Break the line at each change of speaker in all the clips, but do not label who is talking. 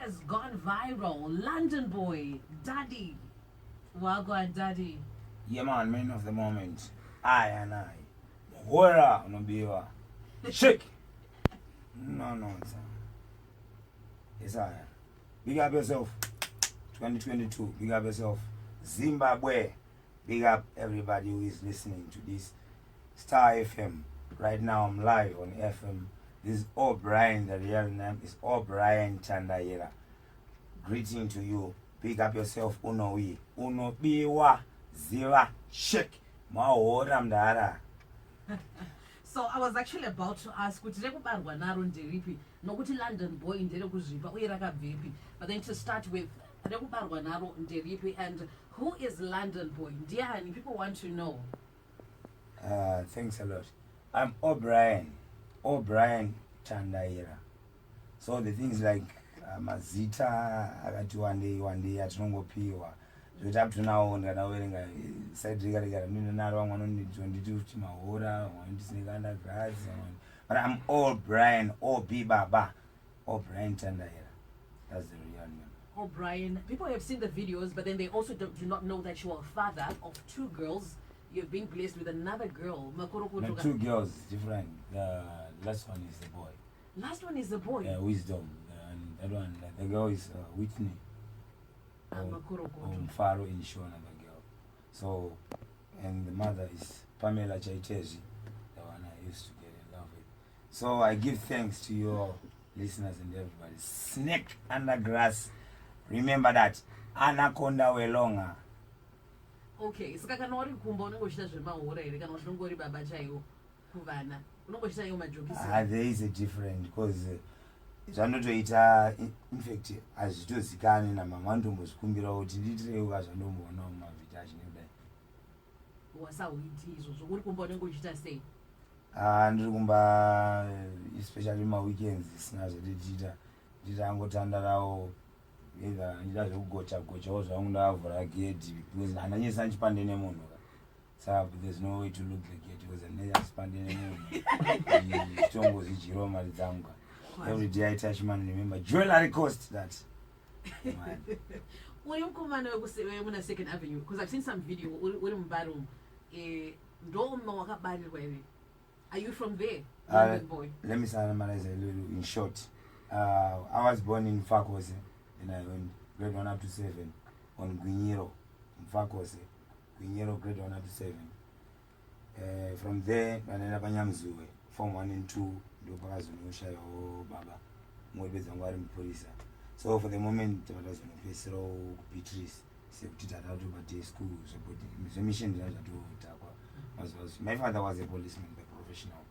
has gone viral. London boy, Daddy. Wagwan Daddy.
Yeah, man of the moment. I. Muhora, Unobiwa. Shake. No, sir. Yes, I. Big up yourself. 2022. Big up yourself. Zimbabwe. Big up everybody who is listening to this Star FM. Right now I'm live on FM. This is O'Brien. The real name is O'Brien Chandayera. Greeting to you. Big up yourself. Unobiwa Iwe. Shake. Mahora mudhara.
So I was actually about to ask kuti rekubarwa naro nderipi nokuti London boy nderekuzvipa uye rakabvepi, but then to start with rekubarwa naro nderipi, and who is London boy? Ndiani, people want to know.
Thanks a lot. I'm O'Brien Chandayera. So the things like mazita akati one day atinongopiwa zvoita up to now ndanawerenga side rega ndinonaro vamwe vanonditi 22 mahora vamwe vanondisnake undergrads, but I'm O'Brien, O-B Baba, O'Brien Chandayera. That's the real name.
O'Brien, people have seen the videos, but then they also do not know that you are a father of 2 girls. You've been blessed with another girl.
No, 2 girls, different. The last one is the boy.
Last one is the boy?
Wisdom. And that one, the girl is Whitney. Faro in Shona, the girl. So, and the mother is Pamela Chaitezi, the one I used to get in love with. So I give thanks to your listeners and everybody. Snake under grass. Remember that. Anaconda welonga.
Okay, so kana uri kumba unongochita zvemahora here kana unongori baba chaiwo kuvana unongochita iwo majokisi?
There is a different, because zvandotoita in fact hazvitozikani namama andombozvikumbira kuti ndiitirewo kazvandomboona mumavhidhi achinodai.
Wasauiti izvozvo, uri kumba unenge uchita sei?
Ndiri kumba especially maweekends isina zvatichiita angotandarawo either ndida zvekugochawo zvangu ndavhura gate because handanyesa ndichipande nemunhu saka there's no way to look the gate because handanyasipande nemunhu zvitongo zvichiro mari dzangu. Every day I touch man, remember Jewellery cost that.
Uri mukomana wemuna Second Avenue, because I've seen some video uri mubarum ndoma wakabarirwa here. Are you from there, London boy?
Let me summarize a little in short. I was born in Fakose, and I went grade 1 up to 7 on Gweja, Fakose, Gweja grade 1 up to 7. From there, I ended up in Nyamzuwe, form 1 and 2. Usher, Baba, Mwebeza ngwari mupolisa. So for the moment, vakazonopesero Beatrice, sekutitata kuti bate school, supporting the mission that my father was a policeman by professional.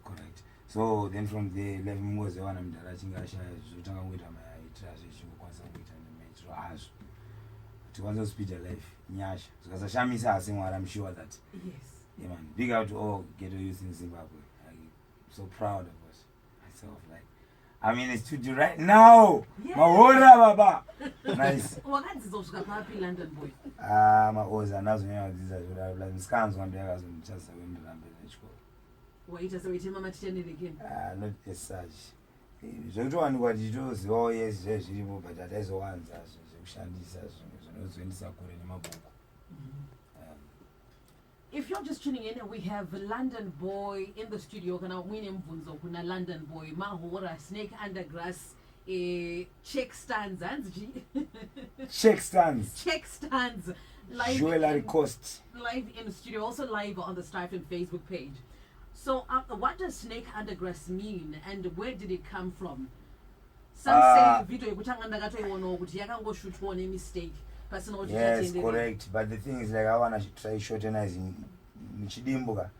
Correct. So then from there, left me was the one I'm darachingasha, zotanga kuita maitra zvechingokwanisa kuita nemaitiro azvo. Kuti kwanza speed a life, nyasha. Zvikasashamisa asi Mwari, I'm sure that.
Yes.
Yeah man, big out to all ghetto youth in Zimbabwe. So proud of us, myself. Like, I'm in the studio right now.
Yeah.
Mahora baba. Nice.
Wakadzidzoka papi London boy?
Maoza nazo nyaya like scans one day as on just when the lambe nechiko.
Waita seweite mama tichenerekeni?
Not as such. Zvokutowanikwa tichitozivawo yezve zviripo but hataizowanza zvekushandisa zvinozoendesa kure nemabhuku.
If you're just tuning in, we have London boy in the studio. Kana mwine mvunzo kuna London boy mahora snake under grass check stands live
Jewellery cost
live in the studio, also live on the Stipend Facebook page. So what does snake under grass mean and where did it come from? Some say video yekutanga ndakatoiona kuti yakangoshootwa nemistake.
Yes, correct. But the thing is, like, I want to try shortenizing Michidimbuka.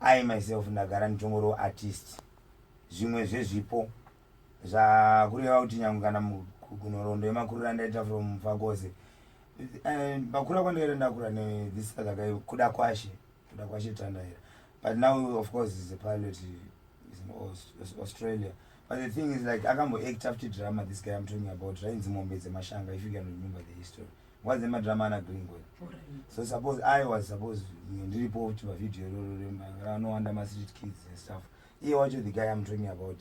I myself ndagara nditongoro artist. Zvimwe zvezvipo zvakureva kuti nyangu kana kunorondo yemakurira ndaita from Fakose. Bakura kwandere ndakura ne this other guy Kuda kwashe Tandahera. But now of course he's a pilot, he's in Australia. But the thing is, like, I can't act after drama. This guy I'm talking about, right? Mashanga, if you can remember the history. What's the drama na green gold? So suppose I was supposed to report to a video, no under my street kids and stuff. Here, what the guy I'm talking about,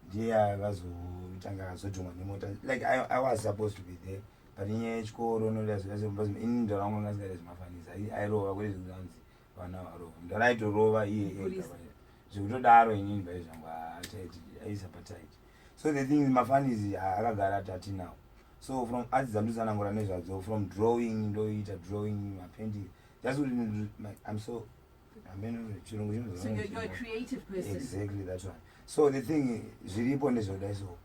ndiye akazotanga akazodhungwa nemota. Like I was supposed to be there, but inyaya yechikoro ini ndaraunga ngasingaita zvimafanisi airova kwete zvikanzi vana varova ndaraitorova iye ega zvikutodaro inini vaizvangu aisa pataiti. So the thing mafanisi akagara atati now. So from arts dzandozanangura nezvadzo, from drawing ndoita drawing mapainting, that's what I'm so
so you're a creative person.
Exactly, that's one. So the thing zviripo ndezvodai. So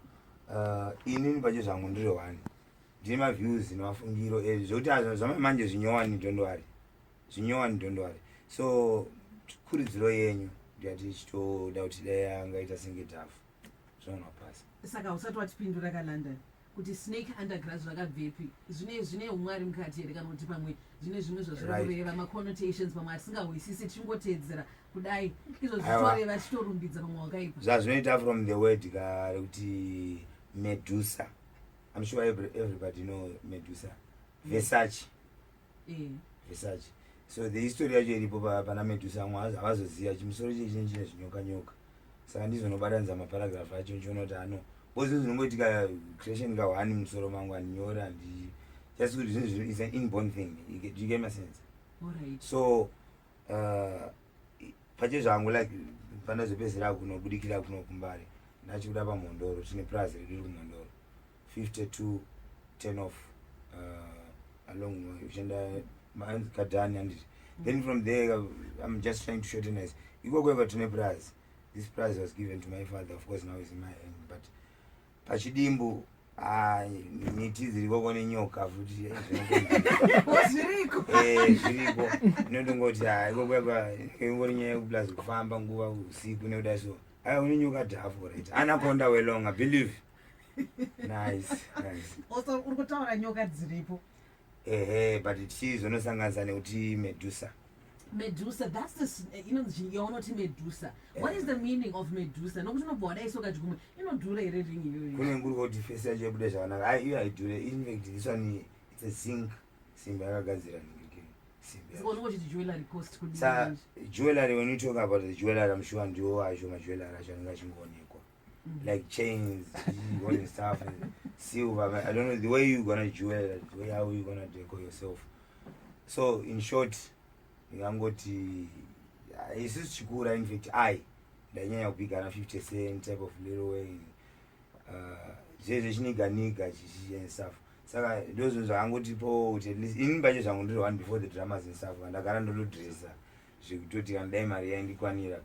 inini pacho zvangu ndiri one ndine maviews nemafungiro zvokuti zvamanje zvinyowani ndondwari. So kurudziro yenyu ndiyati chitoda kuti dai angaita senge dhafu zvaona pasi.
Saka usati watipindura kaLondon kuti snake undergrass zvakabvepi, zvine umwari mukati here kana kuti pamwe zvine zvimwe zvazvirikureva maconnotations pamwe atisingahwisisi tichingotedzera kudai izvo zvitoreva chitorumbidza pamwe wakaipa
zvazvinoita from the word rekuti Medusa. I'm sure everybody know Medusa. Versace. Versace. So the history yacho iripo pana Medusa havazoziva chimusoro chechinenge chine zvinyoka. Saka ndizvo zvinobata maparagraph acho nchiona kuti ano bose zvinongoitika creation ka1 musoro mangu aninyora just kuti zvinhu is an inborn thing. Do you get my sense?
Alright.
So pacho zvangu like pandazopedzera kunobudikira kuno kumbare ndachikuda pamhondoro tine prize riri kumhondoro 52 10 off along uchienda kadhani handiti. Then from there I'm just trying to shortenize ikoko tine prize. This prize was given to my father, of course now it's in my hand, but pachidimbu miti dzirikoko nenyoka futi
zviriko
inotongoti ikoko ingori nyaya yekuplaza kufamba nguva usiku nekudai. So une nyoka dhafu right, anaconda welonga believe. Nice.
Also uri kutaura nyoka dziripo
but chizonosanganisa nekuti Medusa, that's this, yaunoti Medusa. What is the meaning of Medusa? Nokuti unobva wadaisokati kumwe inodhura here ring iyoyo. Kune nguri kuti face yacho yabuda zvakanaka. Iyo haidhure. In fact this one it's a zinc simbi yakagadzira simbi.
So unochiti jewellery cost kudini?
Sa jewellery, when you talk about the jewellery, I'm sure ndiwo acho majewellery acho anenge achingoonekwa. Like chains, all and stuff, and silver. I don't know the way you're gonna jewel, the way how you're gonna decor yourself. So in short, ngangoti isusu chikura in fact ndanyanya kupigana 50 cent type of little way zvezve chiniganiga chichi and stuff. Saka ndozvo zvakangotipo kuti at least ini pacho zvangu ndiri one before the dramas and stuff ndagara ndodressa zvekutoti kana dai mari yaindikwanira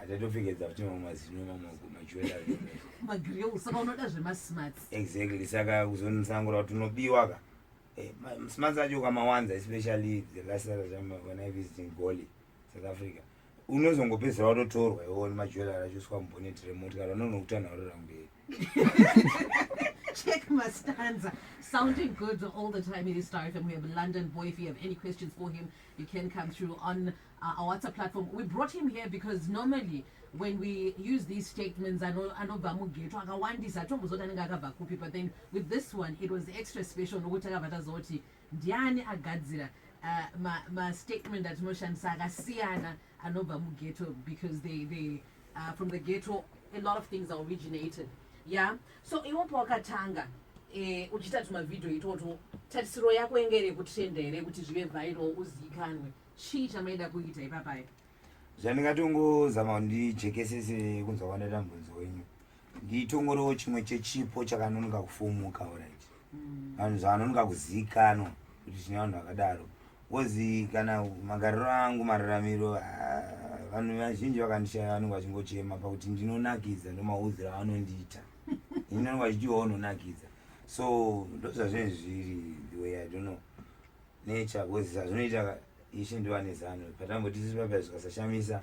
tatopfekedza kuti mamwe mazino mamwe majewellery
magrill. Saka unoda zvemasmarts.
Exactly. Saka kuzonisangura kuti unobiwa ka smarts acho kamawanza, especially the last time when I visited Goli, South Africa, unozongopedzera watotorwa iwo nemajewellery acho uswa mubonnet remotikari vanonokutana warora mberi.
Check my stanza. Sounding good all the time. It is Tyre FM. We have a London boy. If you have any questions for him, you can come through on our WhatsApp platform. We brought him here because normally when we use these statements, I know but then with this one, it was extra special. Ndiani agadzira ma statement that noshandisa akasiyana anobva mughetto because they from the ghetto a lot of things are originated. Yeah. So iwopo wakatanga uchita tumavideo itoto tarisiro yako engere kutendere kuti zvive viral uzikanwe chii chamaida kuita ipapai?
Zvandingatongozama ndijekesese kunzwa kwandata mubvunzo wenyu nditongorowo chimwe chechipo chakanonoka kufumuka alright. Vanhu zvavanonoka kuzikanwa kuti tine vanhu vakadaro wozi kana magariro angu mararamiro vanhu vazhinji vakandishaya vanonga vachingochema pakuti ndinonakidza ndomaudziro avanondiita ini vanonga vachichiwa unonakidza. So ndozvazvinenge zviri the way I don't know nature because zvinoita ishe ndiva nezano patamboti tisi papa zvikasashamisa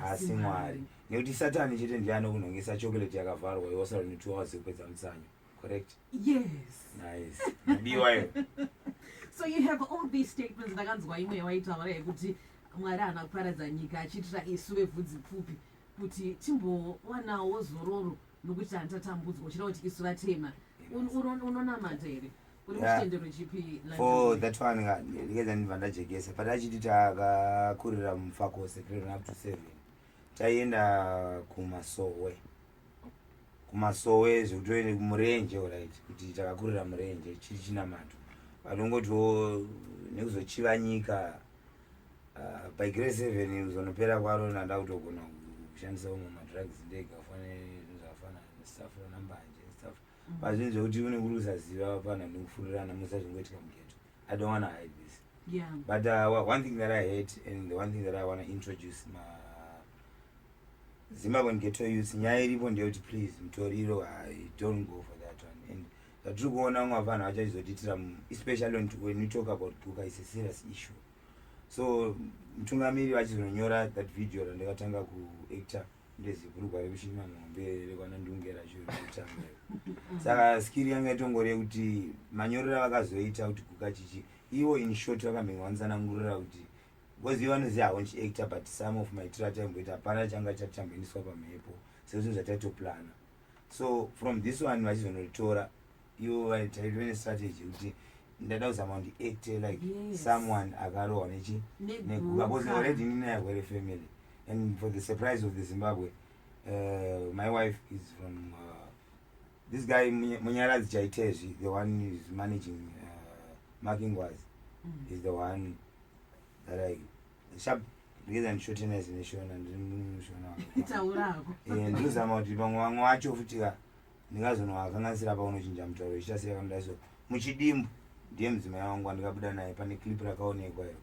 asi mwari nekuti satani chete ndiye anokunhongesa chocolate yakavharwa yosara ne 2 hours kupedza mutsanyo. Correct?
Yes.
Nice. Biwayo.
So you have all these statements ndakanzwa imwe yawaitaura yekuti mwari haana kuparadza nyika achiitira isu vebvudzi pfupi kuti timbowanawo zororo nokuti hantatambudzwa uchida kuti isu vatema. Unonamata here uri muchitendero chipi?
For that one ndikeza ndibva ndajekesa but achiti takakurira mufakose grade up to 7 taienda kumasowe kumasowe zvekutoende kumurenje right kuti takakurira murenje chiri chinamato patongotio nekuzochiva nyika by grace 7 kuzonopera kwaro ndanda kutogona kushandisa umwe madrugs ndegafana stuff nambanje stuff pazvinhu zvekuti unenge uri kusaziva pana nekufurirana musazvingoitika mugeto. I don't want to hide this.
Yeah.
But one thing that I hate and the one thing that I want to introduce my Zimbabwean ghetto youth nyaya iripo ndeyekuti please mutoriro I don't go for that one. And zvatiri kuona vamwe vanhu vachazotitira especially when we talk about Kuda is a serious issue. So mutungamiri vachizonyora that video randakatanga kuactor ndezibhurugwa rekushima nhombe rekwana ndungera chirikutanga. Saka skill yangu yatongori yekuti manyorero vakazoita kuti Kuda chichi iwo in short vakambenwanzanangurira kuti because ivo vanoziva haonchi actor but some of my trata mboita hapana changa chatambeniswa pamhepo sezvo zvataitoplana. So from this one vachizonotora ivo vaitaitone strategy kuti ndada kuzama kuti acte like someone akarohwa neguka because already nina yarwere family. And for the surprise of the Zimbabwe, my wife is from this guy Munyaradzi Chaitezvi, the one who is managing marking was is the one that I sharp reason shooting as nation and ndozama kuti vamwe vamwe vacho futi ndingazonovakanganisira paunochinja mutauro ichitasiya kamudaiso muchidimbu ndiye mudzimai wangu wandikabuda naye pane clip rakaonekwa iro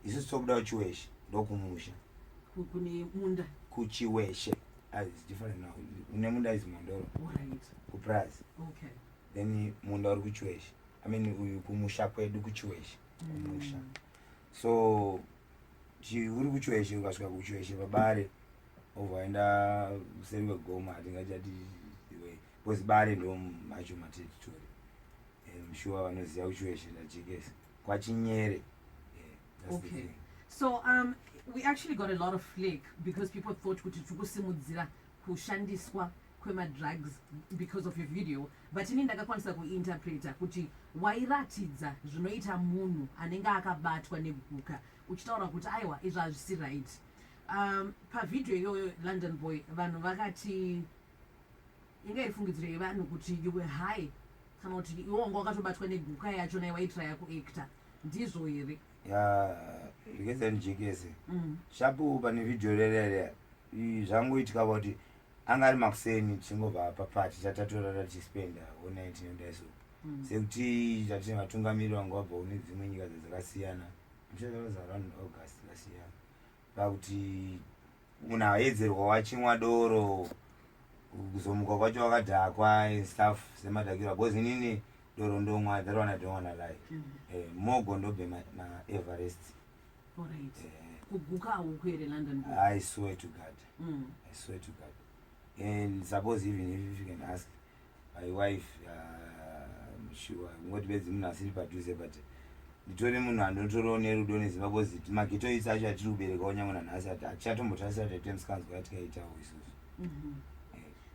isusu tobuda kuchiweshe ndokumusha
kune munda
kuchiweshe it's different now. Une munda is Mandoro
right
kuprize
okay
then munda uri kuchiweshe I mean uyu kumusha kwedu kuchiweshe kumusha so uri kuchiweshe ukasvika kuchiweshe pabare obvaenda kuseri kwegoma hatingachati because bare ndo macho matetoritori mshuwa vanoziva kuchiweshe ndajekesa kwachinyere
okay so we actually got a lot of flake because people thought kuti tikusimudzira kushandiswa kwemadrugs because of your video but ini ndakakwanisa kuinterpreta kuti wairatidza zvinoita munhu anenge akabatwa neguka uchitaura kuti aiwa izvo hazvisi right. Pavideo iyoyo London boy vanhu vakati inga ifungidziro yevanhu kuti you were high kana kuti iwe wanga wakatobatwa neguka yacho nai waitraya kuactor ndizvo here
ndikeza ndijekese shapu pane video rerere zvangoitika kuti anga ari makuseni tichingobva papati tatatora tichispenda o19 ndaiso sekuti tatine vatungamiri vangu vabva kune dzimwe nyika dzakasiyana muchazavaza around August kasiyana pakuti munhu aedzerwa wachimwa doro kuzomuka kwacho wakadhakwa stuff semadhakirwa because inini doro ndomwa that one I don't wanna lie mogo ndobve Everest
alright kuguka aukwere London boy.
I swear to God I swear to God and suppose even if you can ask my wife sure ngoti bedzi munhu asiri padhuze but nditore munhu andotorawo nerudo neZimbabwe ziti mageto isi acho atiri kuberekawo nyangwe nanhasi achatombotarisira taitemisikanzwa yatikaitawo isusu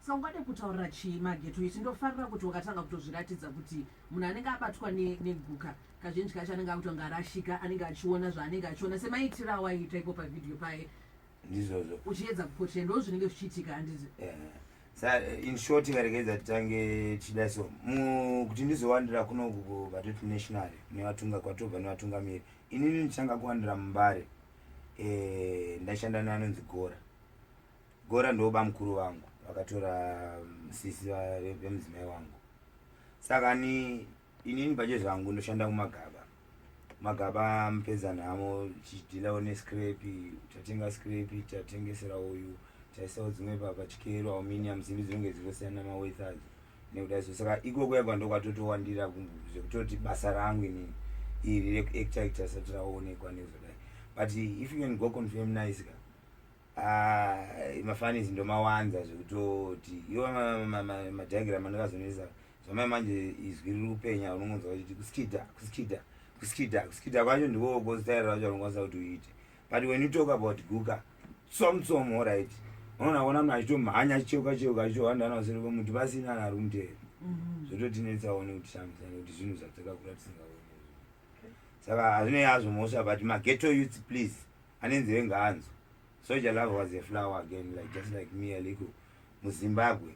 so ungade kutaurira chii mageto isi ndofarira kuti wakatanga kutozviratidza kuti munhu anenge abatwa neguka kazhinji kacho anenge akutonga arashika anenge achiona zvaanenge achiona semaitira waita ipo pavideo paye
ndizvozvo
uchiedza kupotea ndo zvinenge zvichiitika handizvo
in short karekedza titange chida so kuti ndizowandira kunoku vatoti national nevatunga kwatobva nevatungamiri inini ndichanga kuwandira mumbare ndashanda neanonzi gora ndoba mukuru vangu vakatora sisi vemudzimai wangu saka inini pache zvangu ndoshanda kumagaba mupedza nhamo chidilawo nescrapi tatenga scrapi tatengesera uyu taisawo dzimwe pachikero aluminium simbi dzinenge dzirosiyana namawethers nekudaiso saka ikoko yabva ndokwatotowandira zvekutoti basa rangu inini iri rekuactor sati raonekwa nezvodai but if you can go confirm nice mafanizi ndomawanza zvekutoti iwo madiagram andakazonesa zvamai manje izwi riri kupenya unongonzwa vachiti kuskida kwacho ndiko staira racho rinokwanisa kuti uite but when you talk about guka tsomu right unoona munhu achitomhanya cheuka chiwandana usiri kwemuti pasina anhu ari kumutera zvototinetsawo nekuti shamisana kuti zvinhu zvatakakura tisingaoni saka hazvinei hazvo mosha but mageto youth please anenzeve ngaanzwa Soldier Love was a flower again, like just like me, Aliko, Zimbabwe.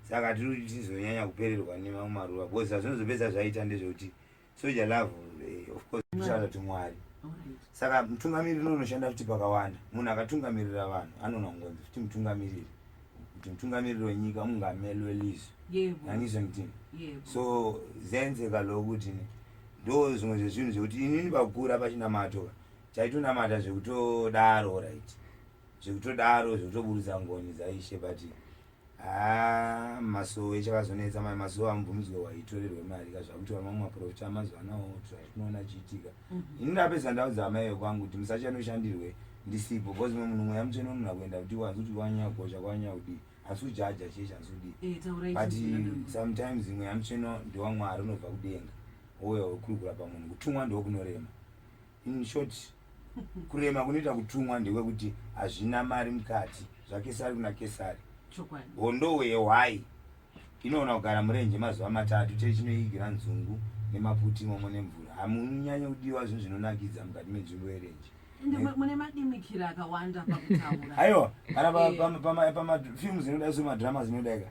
saka tiri kuti tizonyanya kupererwa nemamwe maruva because zvinozopedza zvaita ndezvekuti soja love of course kushanda kuti Mwari. Saka mutungamiriri unoshanda futi pakawanda. Munhu akatungamirira vanhu anoona ngonzi futi mutungamiriri. Kuti mutungamiriri wenyika mungameli welizwe. Yanizwa ngitini. So zenzeka lokuti ndo zvimwe zvezvinhu zvekuti inini pakukura pachinamato chaitonamata zvekutodaro right. Zvekutodaro zvekutoburutsa ngoni dzaishe but masowe chakazonetsa masowe amubvumidzwe waitorerwe mari kazvakuti vamwe maprofita amazuva anawo zvatinoona chiitika. Ini ndapedza ndaudza amai kwangu kuti musachanoshandirwe ndisipo because munhu mweya mutsvene unogona kuenda kuti wanzi kuti wanyagosha kwanyakudi asi ujaja cheshe asi udii but sometimes mweya mutsvene ndewamwari unobva kudenga ouya wokurukura pamunhu. Kutumwa ndokunorema. In short kurema kunoita kutumwa ndekwekuti hazvina mari mukati zvakesari kuna kesari. Hondo yehwai inoona kugara murenje mazuva matatu chete chinoigira nzungu nemaputi momo nemvura. Hamunyanye kudiwa zvinhu zvinonakidza mukati menzvimbo yerenje.
Mune madimikira akawanda pakutaura.
Aiwa, kana pamafilmu zvinodai somadrama zvinodai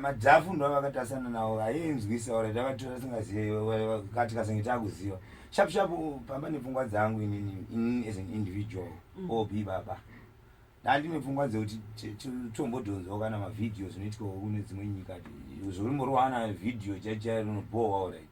madhafu ndo vakatasana nawo haienzwisa ora takatora singazive kati kasenge takuziva shapu pamba nepfungwa dzangu inini as an individual obi baba ndine pfungwa dzekuti tombodhonzawo kana mavhidhiyo zvinoitwawo kune dzimwe nyika zvorimborwana vhidhiyo chaichainobohwa right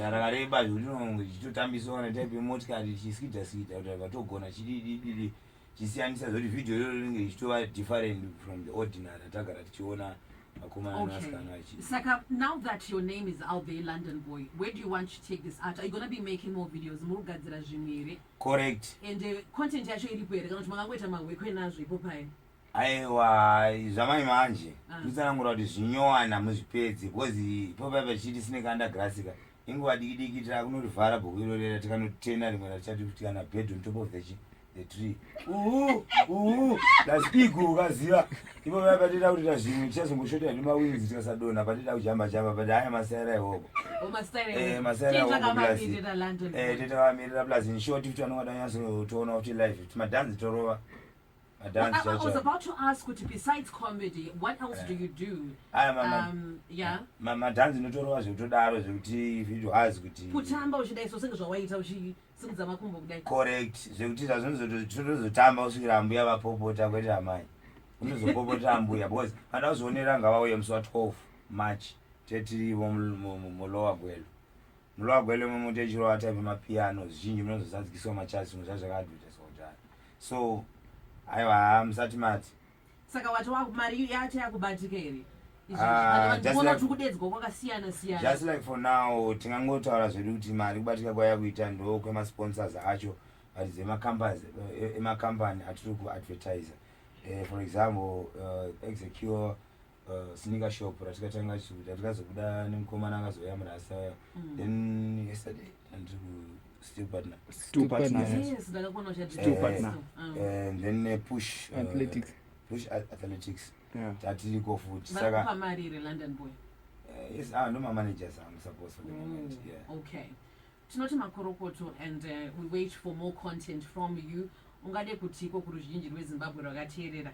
rakareba zvekuti chitotambiswa kana type yemotikari chiskidha kuti vatogona chididididi chisiyanisa zoti vhidhiyo iro rinenge ichitova different from the ordinary atagara tichiona makomana nasikana achi.
Saka, now that your name is out there, London boy, where do you want to take this art? Are you going to be making more videos? Murugadzira zvimwe?
Correct.
And content yacho iripo here kana kuti makangoita mahwekwe nazvo ipo pai?
Aiwa, zvamai manje nditsanangura kuti zvinyowana muzvipedzi because ipopa pachiti sineka andagrasika inguva diki diki takunorivhara bhuku irorera tikanotena rimwe ratichati kuti kana bed on top of the tree dasbig ukaziva ipo paya patida kuti tazvimwe tichazongoshota nemawinzi tikasadonha patida kujamba but haya masaira ihopo masaira ihopo tetakamirira plus in short kuti vanongada nyatsotoona kuti life kuti madhanzi torova.
I was about to ask you, besides comedy, what else do you do? Yeah.
Madhanzi notorova zvekutodaro zvekuti video hazi kuti
kutamba uchidai so senge zvawaita uchisimudza makumbo kudai.
Correct. Zvekuti zvazvinozotamba usvikira mbuya vapopota kwete amai unozopopota mbuya because vada kuzonera ngavauye musi wa12 March tetirivo mulowa gwelo momotechirova type mapiano zvizhinji munozozadzikiswa machasi zvinhu zvazvakaadvertiswa kudhara so aiwa musati mati
saka wati mari yacho yakubatika here
just like for now tingangotaura zvedu kuti mari kubatika kwayakuita ndo kwemasponsors acho but emacompany atiri kuadvertisa for example execure sneaker shop ratikatanga chiuta tikazobuda nemukomana akazoya murasa then yesterday andiri Still partner.
Yes,
still partner. And then push
athletics.
Push athletics.
Yeah.
Tatiri go food.
Saka. London boy.
Yes, no, my managers I'm supposed for the moment. Yeah.
Okay. Tinoti makorokoto and we wait for more content from you. Ungade kutiko kuruzhinji rweZimbabwe rwakateerera.